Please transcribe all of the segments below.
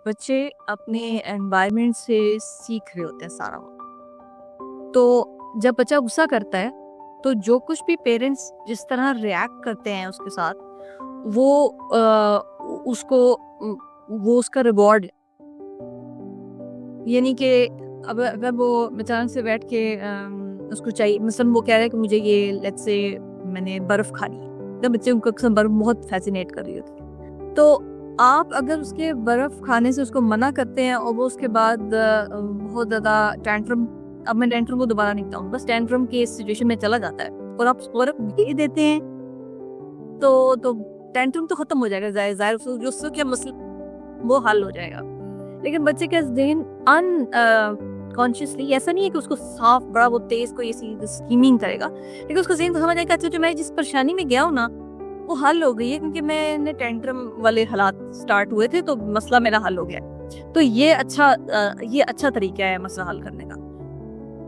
बच्चे अपने एनवायरनमेंट से सीख रहे होते हैं सारा। तो जब बच्चा गुस्सा करता है तो जो कुछ भी पेरेंट्स जिस तरह रिएक्ट करते हैं उसके साथ वो उसको वो उसका रिवॉर्ड, यानी कि अब अगर वो अचानक से बैठ के उसको चाहिए, मसलन वो कह रहा है कि मुझे ये लेट्स से मैंने बर्फ़ खानी है, तो बच्चे को अक्सर बर्फ़ बहुत फैसिनेट कर रही होती है। तो आप अगर उसके बर्फ़ खाने से उसको मना करते हैं और वो उसके बाद बहुत ज़्यादा टैंट्रम, अब मैं टैंट्रम को दोबारा नहीं बताऊँ, बस टैंट्रम की इस सिचुएशन में चला जाता है और आप बर्फ़ दे देते हैं तो टैंट्रम तो ख़त्म हो जाएगा, ज़ाहिर जो उसका मसला वो हल हो जाएगा। लेकिन बच्चे का ज़हन कॉन्शियसली ऐसा नहीं है कि उसको साफ बड़ा वो तेज कोई ऐसी स्कीमिंग करेगा, लेकिन उसका ज़हन तो समझ आएगा अच्छा जो मैं जिस परेशानी में गया हूँ ना वो हल हो गई है, क्योंकि मैंने टैंट्रम वाले हालात स्टार्ट हुए थे तो मसला मेरा हल हो गया। तो ये अच्छा तरीका है मसला हल करने का।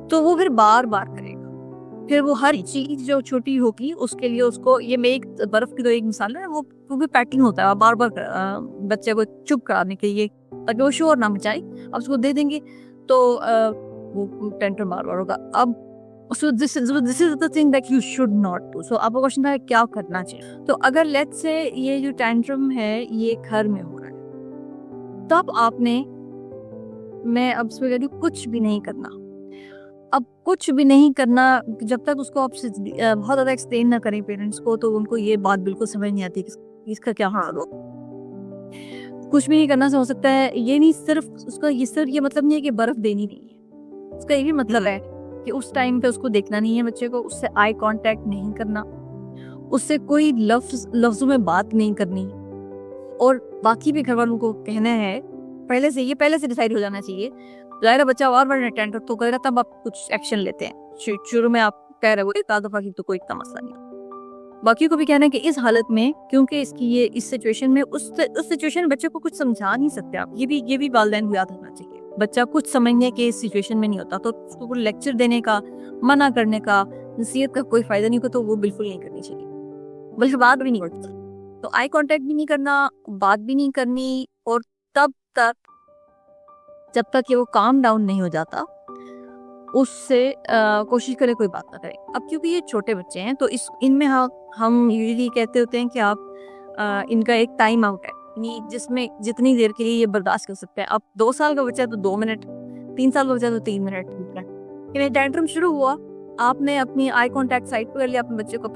तो वो फिर बार बार करेगा, फिर वो हर चीज जो छोटी होगी उसके लिए उसको, ये मैं एक बर्फ की तो एक मिसाल है, वो भी पैकिंग होता है बार बार बच्चे को चुप कराने के लिए ताकि वो शोर ना मचाए। अब उसको दे देंगे तो वो टेंट्रम बार बार होगा। अब so this is the thing that you should not do. So आपका क्वेश्चन था क्या करना चाहिए। तो अगर लेट्स से ये जो टेंट्रम है ये घर में हो रहा है, तब आपने, मैं अब इसमें कह रही हूँ कुछ भी नहीं करना। अब कुछ भी नहीं करना जब तक उसको आप बहुत ज़्यादा एक्सप्लेन ना करें पेरेंट्स को, तो उनको ये बात बिल्कुल समझ नहीं आती कि इसका क्या हाल हो। कुछ भी नहीं करना से हो सकता है, ये नहीं सिर्फ उसका ये मतलब नहीं है कि बर्फ देनी नहीं है। उसका ये भी मतलब है कि उस टाइम पे उसको देखना नहीं है बच्चे को, उससे आई कांटेक्ट नहीं करना, उससे कोई लफ्जों में बात नहीं करनी, और बाकी भी घर वालों को कहना है पहले से डिसाइड हो जाना चाहिए। ज़ाहिर बच्चा बार टेंटर तो करेगा तब आप कुछ एक्शन लेते हैं। शुरू में आप कह रहे हो एक आध दफा की तो कोई इतना मसला नहीं। बाकी को भी कहना है कि इस हालत में, क्योंकि इसकी ये इस सिचुएशन में उस सिचुएशन में बच्चे को कुछ समझा नहीं सकते आप, ये भी वालिदैन को याद रखना चाहिए। बच्चा कुछ समझने के इस सिचुएशन में नहीं होता, तो उसको लेक्चर देने का, मना करने का, नसीहत का कोई फायदा नहीं होगा, तो वो बिल्कुल नहीं करनी चाहिए, बल्कि बात भी नहीं करता। तो आई कांटेक्ट भी नहीं करना, बात भी नहीं करनी, और तब तक जब तक ये वो काम डाउन नहीं हो जाता उससे कोशिश करें कोई बात ना करें। अब क्योंकि ये छोटे बच्चे हैं तो इनमें हम यूजुअली कहते होते हैं कि आप इनका एक टाइम आउट है, यानी जिसमें जितनी देर के लिए ये बर्दाश्त कर सकते हैं। अब 2 साल का बच्चा है तो 2 मिनट, 3 साल का बच्चा है तो 3 मिनट, लेकिन टैंट्रम शुरू हुआ, आपने अपनी आई कॉन्टैक्ट साइड पर कर लिया, अपने बच्चे को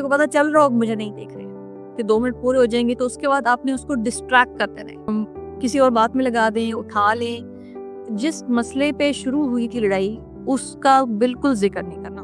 पता चल रहा हो मुझे नहीं देख रहे, फिर 2 मिनट पूरे हो जाएंगे तो उसके बाद आपने उसको डिस्ट्रैक्ट करते रहे, किसी और बात में लगा दें, उठा लें। जिस मसले पे शुरू हुई थी लड़ाई उसका बिल्कुल जिक्र नहीं करना।